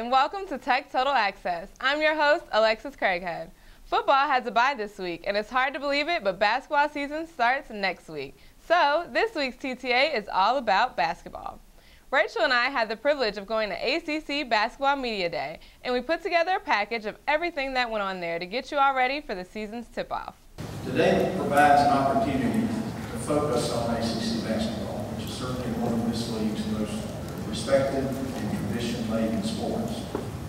and welcome to Tech Total Access. I'm your host, Alexis Craighead. Football has a bye this week, and it's hard to believe it, but basketball season starts next week. So, this week's TTA is all about basketball. Rachel and I had the privilege of going to ACC Basketball Media Day, and we put together a package of everything that went on there to get you all ready for the season's tip-off. Today provides an opportunity to focus on ACC basketball, which is certainly one of this league's most respected and tradition-laden sports.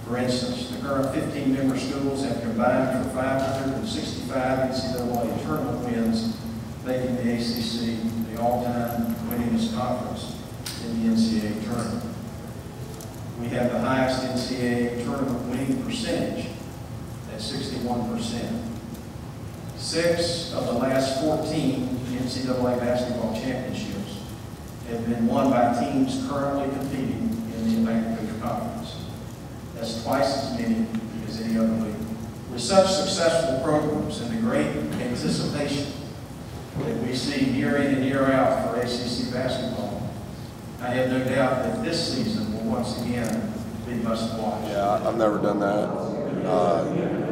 For instance, the current 15-member schools have combined for 565 NCAA tournament wins, making the ACC the all-time winningest conference in the NCAA tournament. We have the highest NCAA tournament winning percentage at 61%. 6 of the last 14 NCAA basketball championships have been won by teams currently competing in the Atlantic Coast Conference. That's twice as many as any other league. With such successful programs and the great anticipation that we see year in and year out for ACC basketball, I have no doubt that this season will once again be must-watch. Yeah, I've never done that.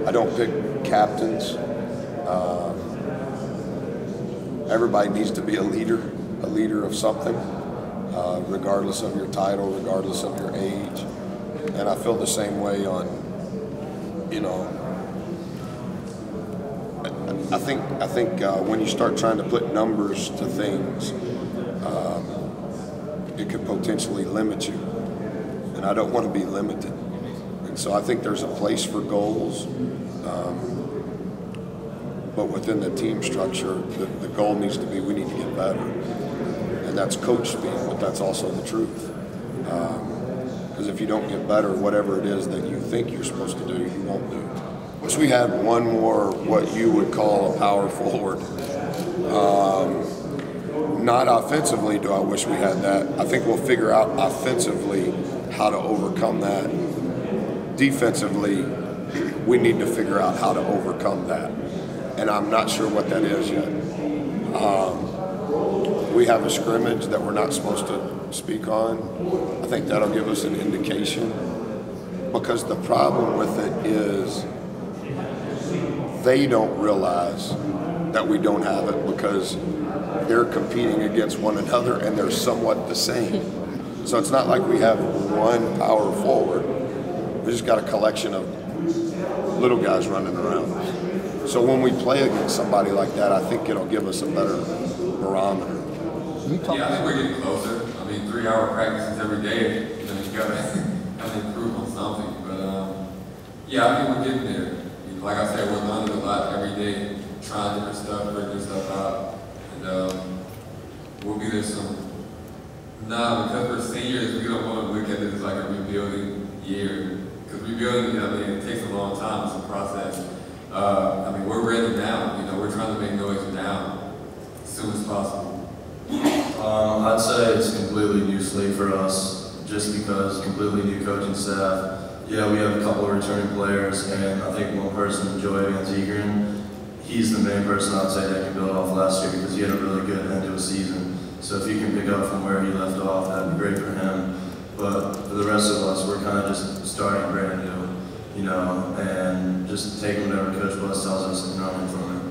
I don't pick captains. Everybody needs to be a leader of something, regardless of your title, regardless of your age. And I feel the same way on, I think when you start trying to put numbers to things, it could potentially limit you. And I don't want to be limited. And so I think there's a place for goals. But within the team structure, the goal needs to be we need to get better. And that's coach speak, but that's also the truth. Because if you don't get better, whatever it is that you think you're supposed to do, you won't do. Wish we had one more what you would call a power forward. Not offensively do I wish we had that. I think we'll figure out offensively how to overcome that. Defensively, we need to figure out how to overcome that. And I'm not sure what that is yet. We have a scrimmage that we're not supposed to speak on. I think that'll give us an indication. Because the problem with it is they don't realize that we don't have it because they're competing against one another and they're somewhat the same. So it's not like we have one power forward. We just got a collection of little guys running around. So when we play against somebody like that, I think it'll give us a better barometer. Yeah, I think we're getting closer. I mean, 3-hour practices every day, you got to improve on something. But yeah, I think we're getting there. Like I said, we're learning a lot every day, trying different stuff, figuring stuff out, and we'll be there soon. Nah, because we're seniors, we don't want to look at it as like a rebuilding year. Because rebuilding, it takes a long time. It's a process. We're ready now. We're trying to make noise now as soon as possible. I'd say it's a completely new slate for us, just because completely new coaching staff. Yeah, we have a couple of returning players, and I think one person, Joey Van Zegeren, he's the main person I'd say that can build off last year because he had a really good end to a season. So if he can pick up from where he left off, that'd be great for him. But for the rest of us, we're kind of just starting brand new, and just taking whatever Coach West tells us and running from it.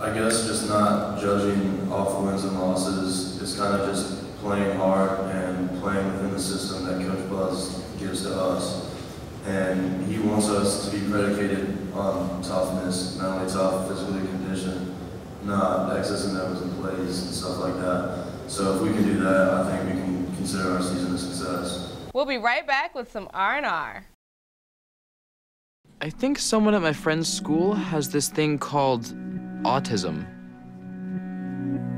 I guess just not judging off wins and losses. It's kind of just playing hard and playing within the system that Coach Buzz gives to us. And he wants us to be predicated on toughness, not only tough, physically conditioned, not X's and O's and plays and stuff like that. So if we can do that, I think we can consider our season a success. We'll be right back with some R&R. I think someone at my friend's school has this thing called autism.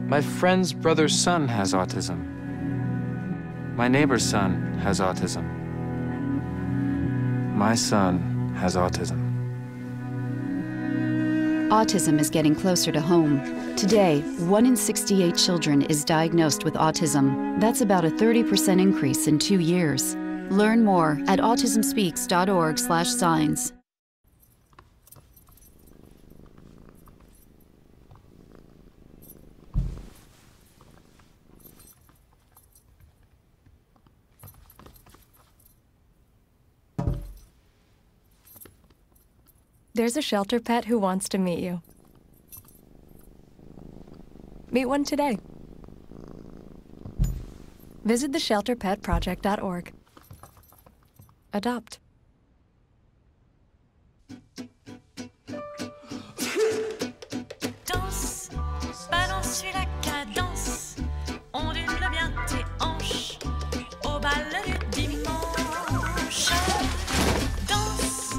My friend's brother's son has autism. My neighbor's son has autism. My son has autism. Autism is getting closer to home. Today, 1 in 68 children is diagnosed with autism. That's about a 30% increase in 2 years. Learn more at autismspeaks.org/signs. There's a shelter pet who wants to meet you. Meet one today. Visit theshelterpetproject.org. Adopt. Danse, balance, suis la cadence, ondule bien tes hanches, au bal du dimanche. Danse,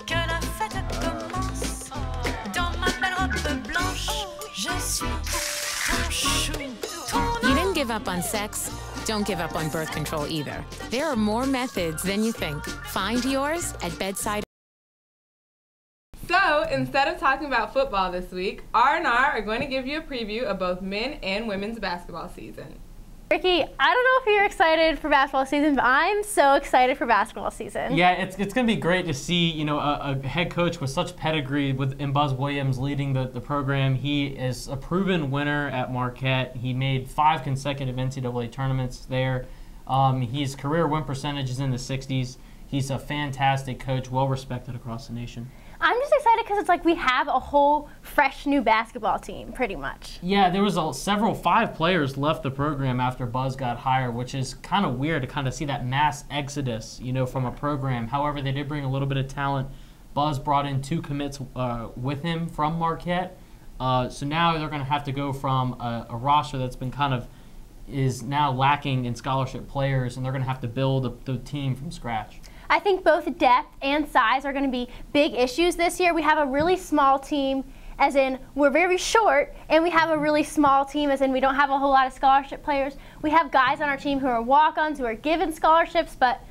que la fête commence, dans ma belle robe blanche, je suis ton chou, ton You didn't give up on sex. Don't give up on birth control either. There are more methods than you think. Find yours at bedside. So, instead of talking about football this week, R&R are going to give you a preview of both men and women's basketball season. Ricky, I don't know if you're excited for basketball season, but I'm so excited for basketball season. Yeah, it's going to be great to see, you know, a head coach with such pedigree in Buzz Williams leading the program. He is a proven winner at Marquette. He made 5 consecutive NCAA tournaments there. His career win percentage is in the 60s. He's a fantastic coach, well respected across the nation. I'm just excited because it's like we have a whole fresh new basketball team, pretty much. Yeah, there was 5 players left the program after Buzz got hired, which is kind of weird to kind of see that mass exodus, you know, from a program. However, they did bring a little bit of talent. Buzz brought in 2 commits with him from Marquette. So now they're going to have to go from a roster that's been is now lacking in scholarship players, and they're going to have to build the team from scratch. I think both depth and size are going to be big issues this year. We have a really small team, as in we're very short, and we have a really small team, as in we don't have a whole lot of scholarship players. We have guys on our team who are walk-ons, who are given scholarships, but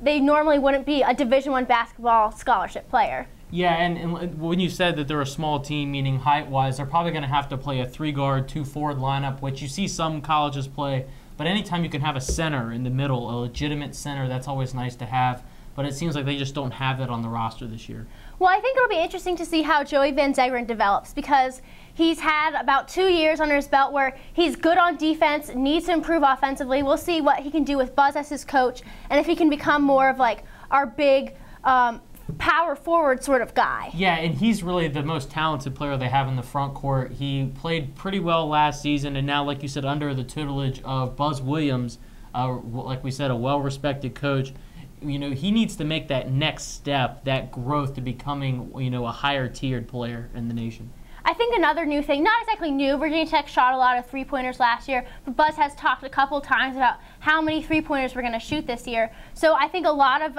they normally wouldn't be a Division I basketball scholarship player. Yeah, and when you said that they're a small team, meaning height-wise, they're probably going to have to play a 3-guard, 2-forward lineup, which you see some colleges play. But anytime you can have a center in the middle, a legitimate center, that's always nice to have. But it seems like they just don't have that on the roster this year. Well, I think it'll be interesting to see how Joey Van Zegeren develops, because he's had about 2 years under his belt where he's good on defense, needs to improve offensively. We'll see what he can do with Buzz as his coach, and if he can become more of like our big power forward sort of guy. Yeah, and he's really the most talented player they have in the front court. He played pretty well last season, and now, like you said, under the tutelage of Buzz Williams, like we said, a well-respected coach. You know, he needs to make that next step, that growth to becoming, you know, a higher-tiered player in the nation. I think another new thing, not exactly new, Virginia Tech shot a lot of three-pointers last year, but Buzz has talked a couple times about how many three-pointers we're going to shoot this year. So I think a lot of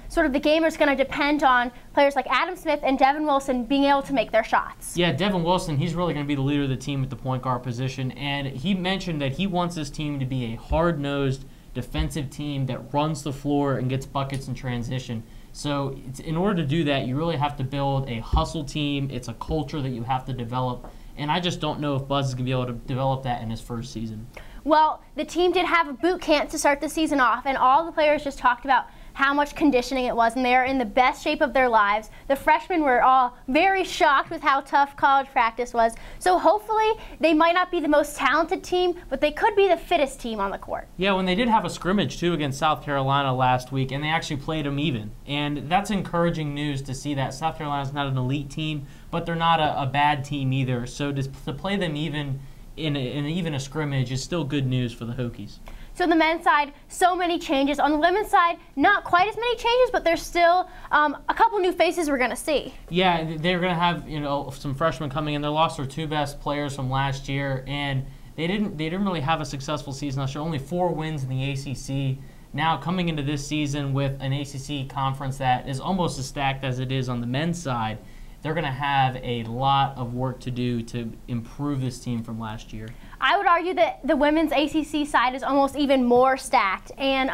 sort of the game is going to depend on players like Adam Smith and Devin Wilson being able to make their shots. Yeah, Devin Wilson, he's really going to be the leader of the team at the point guard position, and he mentioned that he wants his team to be a hard-nosed defensive team that runs the floor and gets buckets in transition. So in order to do that, you really have to build a hustle team. It's a culture that you have to develop. And I just don't know if Buzz is going to be able to develop that in his first season. Well, the team did have a boot camp to start the season off, and all the players just talked about how much conditioning it was, and they are in the best shape of their lives. The freshmen were all very shocked with how tough college practice was. So hopefully they might not be the most talented team, but they could be the fittest team on the court. Yeah, when they did have a scrimmage, too, against South Carolina last week, and they actually played them even. And that's encouraging news to see that. South Carolina's not an elite team, but they're not a bad team either. So to play them even in even a scrimmage is still good news for the Hokies. So on the men's side, so many changes. On the women's side, not quite as many changes, but there's still a couple new faces we're going to see. Yeah, they're going to have, you know, some freshmen coming in. They lost their 2 best players from last year, and they didn't really have a successful season last year. Only 4 wins in the ACC. Now coming into this season with an ACC conference that is almost as stacked as it is on the men's side, they're going to have a lot of work to do to improve this team from last year. I would argue that the women's ACC side is almost even more stacked. And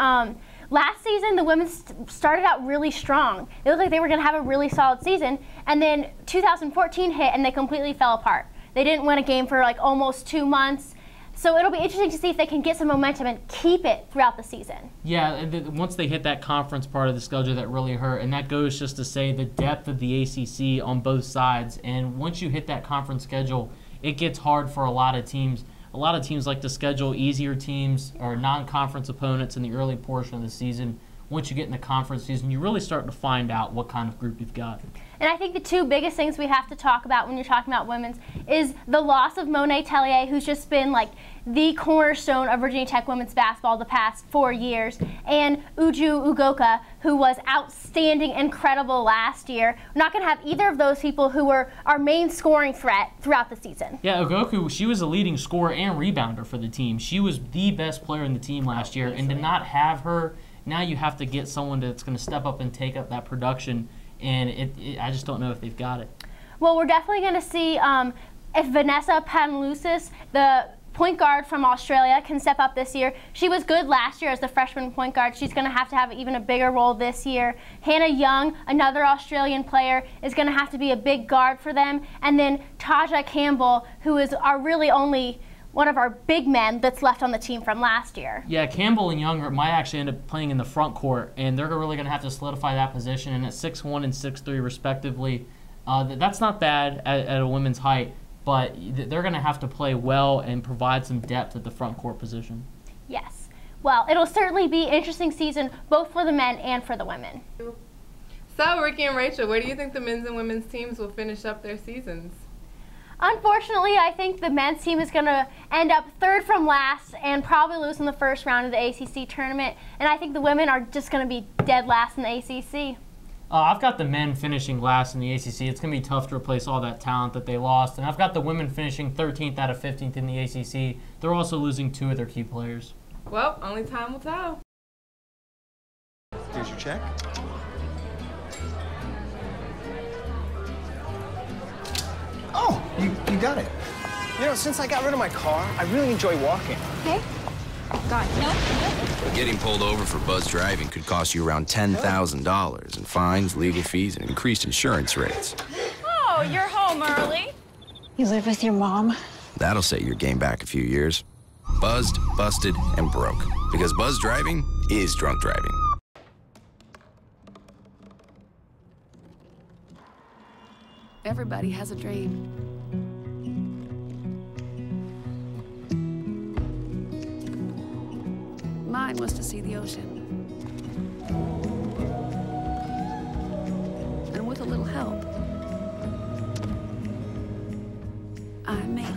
last season, the women started out really strong. It looked like they were going to have a really solid season. And then 2014 hit, and they completely fell apart. They didn't win a game for like almost 2 months. So it'll be interesting to see if they can get some momentum and keep it throughout the season. Yeah, once they hit that conference part of the schedule, that really hurt. And that goes just to say the depth of the ACC on both sides. And once you hit that conference schedule, it gets hard for a lot of teams. A lot of teams like to schedule easier teams or non-conference opponents in the early portion of the season, once you get in the conference season, you really start to find out what kind of group you've got. And I think the two biggest things we have to talk about when you're talking about women's is the loss of Monet Tellier, who's just been like the cornerstone of Virginia Tech women's basketball the past 4 years, and Uju Ugoka, who was outstanding, incredible last year. We're not going to have either of those people who were our main scoring threat throughout the season. Yeah, Ugoku, she was a leading scorer and rebounder for the team. She was the best player in the team last year, and to not have her, now you have to get someone that's going to step up and take up that production. And I just don't know if they've got it. Well, we're definitely going to see if Vanessa Panlusis, the point guard from Australia, can step up this year. She was good last year as the freshman point guard. She's going to have even a bigger role this year. Hannah Young, another Australian player, is going to have to be a big guard for them. And then Taja Campbell, who is our really only one of our big men that's left on the team from last year. Yeah, Campbell and Young might actually end up playing in the front court, and they're really going to have to solidify that position. And at 6'1" and 6'3" respectively, that's not bad at a women's height, but they're going to have to play well and provide some depth at the front court position. Yes. Well, it'll certainly be an interesting season both for the men and for the women. So, Ricky and Rachel, where do you think the men's and women's teams will finish up their seasons? Unfortunately, I think the men's team is going to end up third from last and probably lose in the first round of the ACC tournament. And I think the women are just going to be dead last in the ACC. I've got the men finishing last in the ACC. It's going to be tough to replace all that talent that they lost. And I've got the women finishing 13th out of 15th in the ACC. They're also losing 2 of their key players. Well, only time will tell. Here's your check. Oh, you got it. You know, since I got rid of my car, I really enjoy walking. Okay. God, no. Getting pulled over for buzz driving could cost you around $10,000 in fines, legal fees, and increased insurance rates. Oh, you're home early. You live with your mom? That'll set your game back a few years. Buzzed, busted, and broke. Because buzz driving is drunk driving. Everybody has a dream. Mine was to see the ocean. And with a little help, I made it.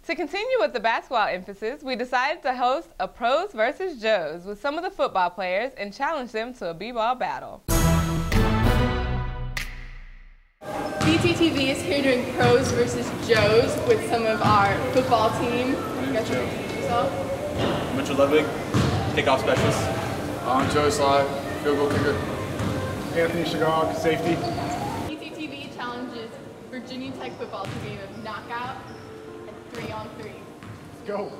To continue with the basketball emphasis, we decided to host a Pros versus Joes with some of the football players and challenge them to a b-ball battle. BTTV is here doing Pros versus Joes with some of our football team. You guys want to introduce yourself? Mitchell Ludwig, kickoff specialist. Joey Sly, field goal kicker. Anthony Shagog, safety. BTTV challenges Virginia Tech football to a game of knockout and 3-on-3. Let's go.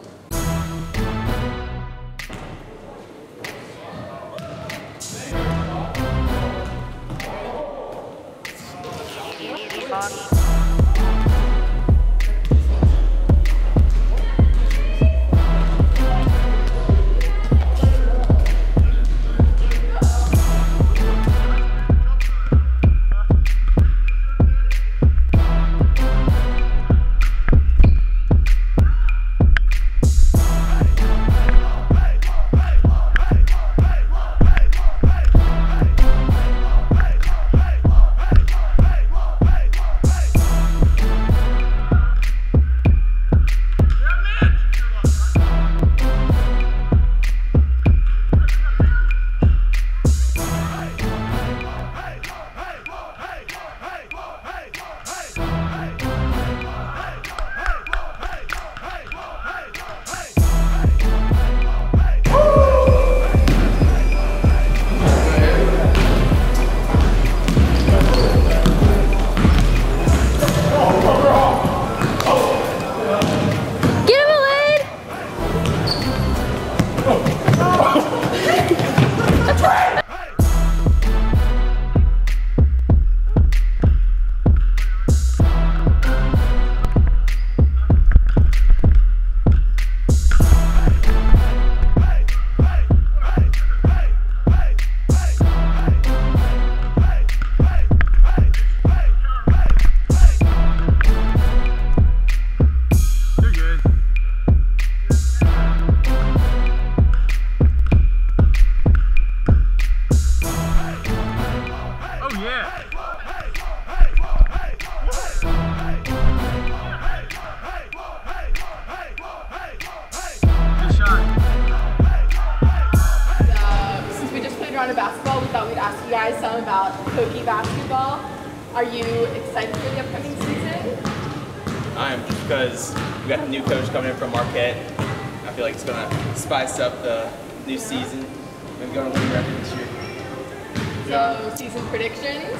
Are you excited for the upcoming season? I am, because we got the new coach coming in from Marquette. I feel like it's going to spice up the new season. We're going to win record this year. So, season predictions?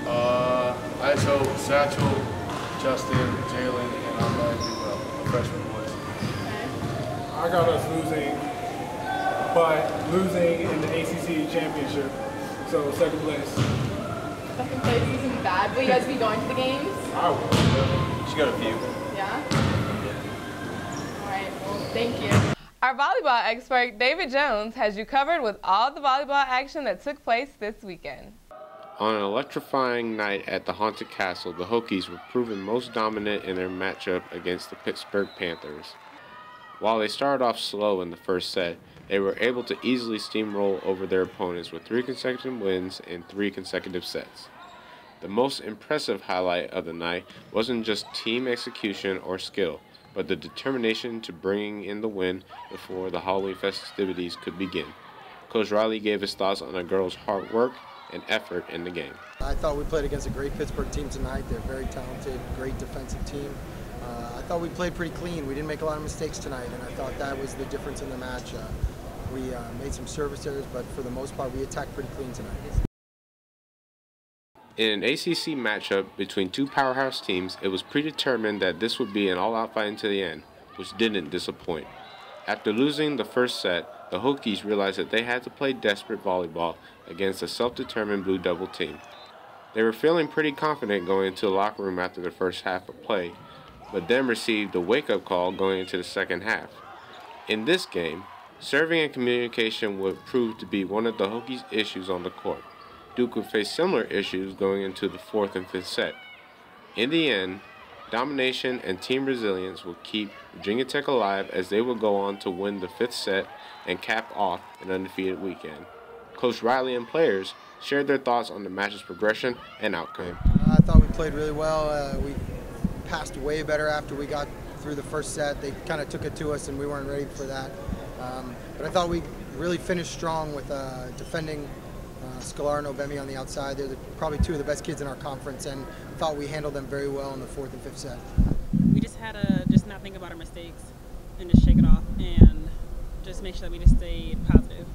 I just hope Satchel, Justin, Jalen, and I'm going to do well. Freshman boys. I got us losing, but losing in the ACC championship. So second place. Second place isn't bad. Will you guys be going to the games? I will. You should go to a few. Yeah? All right, well, thank you. Our volleyball expert, David Jones, has you covered with all the volleyball action that took place this weekend. On an electrifying night at the Haunted Castle, the Hokies were proven most dominant in their matchup against the Pittsburgh Panthers. While they started off slow in the first set, they were able to easily steamroll over their opponents with 3 consecutive wins in 3 consecutive sets. The most impressive highlight of the night wasn't just team execution or skill, but the determination to bring in the win before the Halloween festivities could begin. Coach Riley gave his thoughts on the girls' hard work and effort in the game. I thought we played against a great Pittsburgh team tonight. They're very talented, great defensive team. I thought we played pretty clean. We didn't make a lot of mistakes tonight, and I thought that was the difference in the match. We made some service errors, but for the most part, we attacked pretty clean tonight. In an ACC matchup between 2 powerhouse teams, it was predetermined that this would be an all-out fight until the end, which didn't disappoint. After losing the first set, the Hokies realized that they had to play desperate volleyball against a self-determined Blue Devil team. They were feeling pretty confident going into the locker room after the first half of play, but then received a wake-up call going into the second half. In this game, serving and communication would prove to be one of the Hokies' issues on the court. Duke would face similar issues going into the 4th and 5th set. In the end, domination and team resilience will keep Virginia Tech alive as they will go on to win the 5th set and cap off an undefeated weekend. Coach Riley and players shared their thoughts on the match's progression and outcome. I thought we played really well. We passed way better after we got through the first set. They kind of took it to us and we weren't ready for that. But I thought we really finished strong with defending Scalar and Obemi on the outside. They're probably 2 of the best kids in our conference, and thought we handled them very well in the 4th and 5th set. We just had to just not think about our mistakes and just shake it off and just make sure that we just stay positive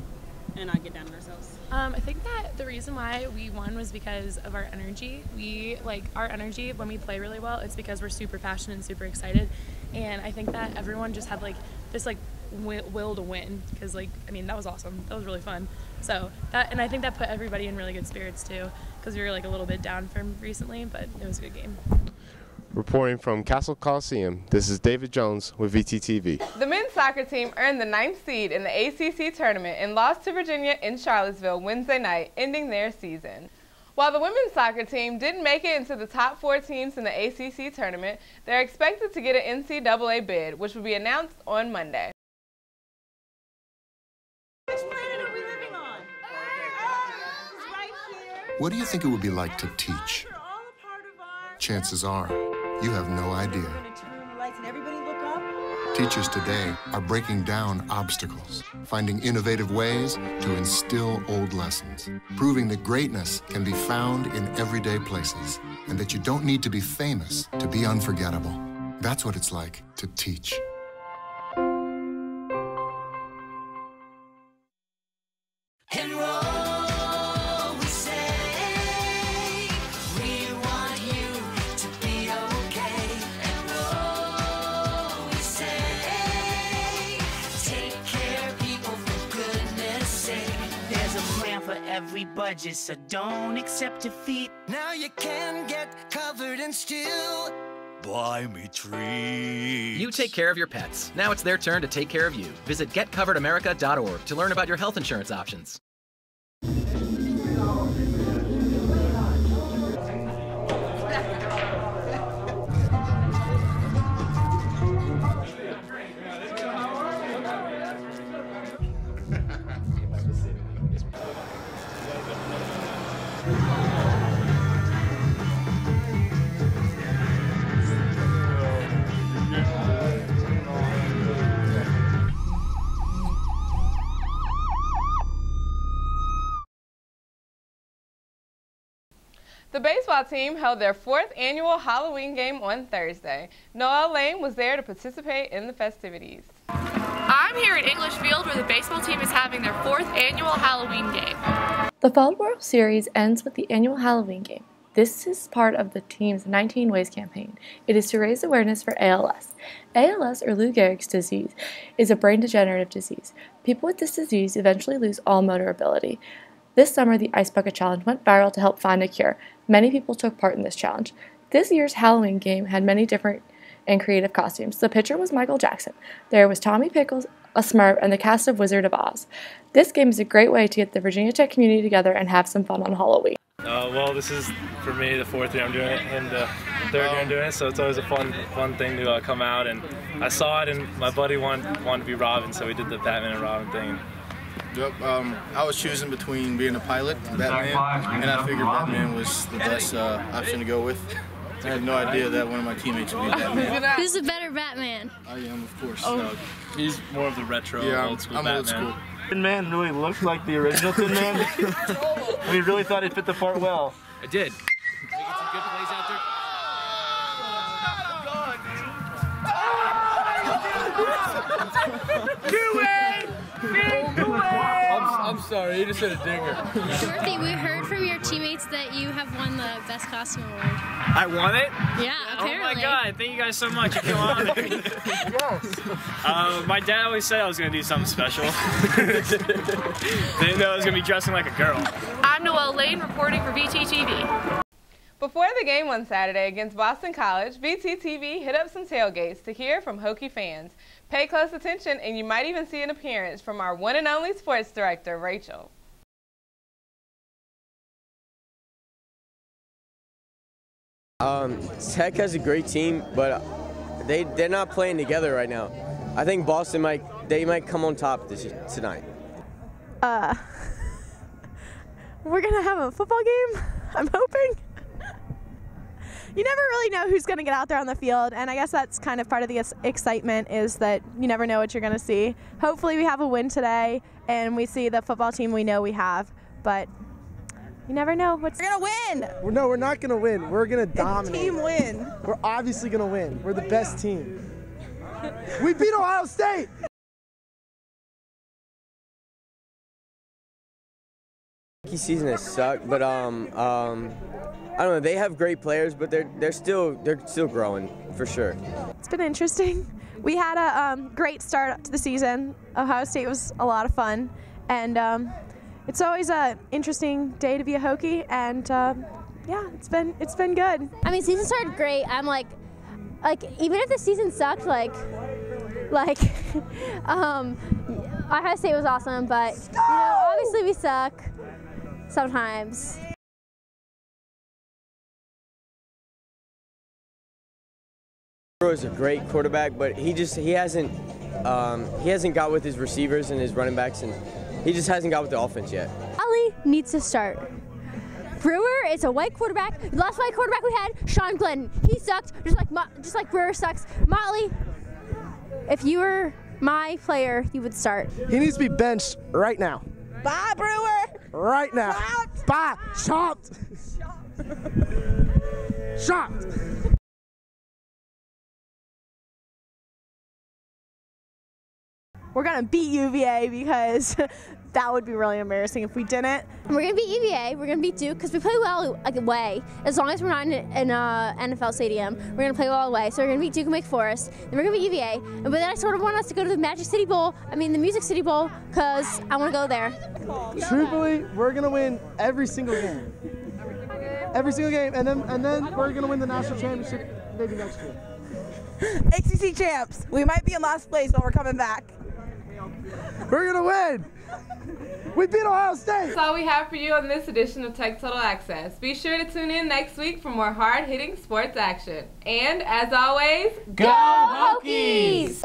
and not get down on ourselves. I think that the reason why we won was because of our energy. Our energy when we play really well, it's because we're super passionate and super excited. And I think that everyone just had this will to win, because that was awesome. That was really fun. So and I think that put everybody in really good spirits too, because we were a little bit down from recently, but it was a good game. Reporting from Castle Coliseum, this is David Jones with VTTV. The men's soccer team earned the 9th seed in the ACC tournament and lost to Virginia in Charlottesville Wednesday night, ending their season. While the women's soccer team didn't make it into the top 4 teams in the ACC tournament, they're expected to get an NCAA bid, which will be announced on Monday. What do you think it would be like to teach? Chances are, you have no idea. Teachers today are breaking down obstacles, finding innovative ways to instill old lessons, proving that greatness can be found in everyday places, and that you don't need to be famous to be unforgettable. That's what it's like to teach. Every budget, so don't accept defeat. Now you can get covered and still buy me treats. You take care of your pets. Now it's their turn to take care of you. Visit getcoveredamerica.org to learn about your health insurance options. The baseball team held their 4th annual Halloween game on Thursday. Noelle Lane was there to participate in the festivities. I'm here at English Field where the baseball team is having their 4th annual Halloween game. The Fall World Series ends with the annual Halloween game. This is part of the team's 19 Ways campaign. It is to raise awareness for ALS. ALS, or Lou Gehrig's disease, is a brain degenerative disease. People with this disease eventually lose all motor ability. This summer, the Ice Bucket Challenge went viral to help find a cure. Many people took part in this challenge. This year's Halloween game had many different and creative costumes. The pitcher was Michael Jackson. There was Tommy Pickles, a Smurf, and the cast of Wizard of Oz. This game is a great way to get the Virginia Tech community together and have some fun on Halloween. Well, this is, for me, the 4th year I'm doing it and the 3rd year I'm doing it, so it's always a fun thing to come out. And I saw it, and my buddy wanted to be Robin, so we did the Batman and Robin thing. Yep, I was choosing between being a pilot and Batman, and I figured Batman was the best option to go with. I had no idea that one of my teammates would be Batman. Who's the better Batman? I am, of course. He's more of the retro, old school I'm Batman. old school. Tin Man really looked like the original Tin Man. We really thought it fit the part well. I did. Making some good plays out there. I'm sorry, you just hit a dinger. Dorothy, we heard from your teammates that you have won the Best Costume Award. I won it? Yeah, apparently. Oh my God, thank you guys so much. I feel honored. My dad always said I was going to do something special. Didn't know I was going to be dressing like a girl. I'm Noelle Lane reporting for VTTV. Before the game on Saturday against Boston College, VTTV hit up some tailgates to hear from Hokie fans. Pay close attention and you might even see an appearance from our one and only sports director, Rachel. Tech has a great team, but they're not playing together right now. I think Boston might come on top tonight. We're gonna have a football game, I'm hoping. You never really know who's going to get out there on the field, and I guess that's kind of part of the excitement is that you never know what you're going to see. Hopefully we have a win today, and we see the football team we know we have, but you never know. We're going to win! No, we're not going to win. We're going to dominate. Team win. We're obviously going to win. We're the best team. We beat Ohio State! Season has sucked, but I don't know. They have great players, but they're still growing for sure. It's been interesting. We had a great start to the season. Ohio State was a lot of fun, and it's always an interesting day to be a Hokie. And yeah, it's been good. I mean, season started great. I'm like even if the season sucked, Ohio State was awesome, but you know, obviously we suck sometimes. Is a great quarterback, but he hasn't got with his receivers and his running backs, and he just hasn't got with the offense yet. Motley needs to start. Brewer is a white quarterback. The last white quarterback we had, Sean Glennon. He sucked, just like Brewer sucks. Motley, if you were my player, you would start. He needs to be benched right now. Bye, Brewer. Right now. Chopped. Bye. Chopped. Chopped. We're going to beat UVA because that would be really embarrassing if we didn't. We're going to beat UVA, we're going to beat Duke, because we play well away. As long as we're not in an NFL stadium, we're going to play well away. So we're going to beat Duke and Wake Forest, then we're going to beat UVA. But then I sort of want us to go to the Music City Bowl, because I want to go there. Truthfully, we're going to win every single game. Every single game, and then we're going to win the national championship maybe next year. ACC champs. We might be in last place, but we're coming back. We're going to win. We beat Ohio State. That's all we have for you on this edition of Tech Total Access. Be sure to tune in next week for more hard-hitting sports action. And as always, Go Hokies!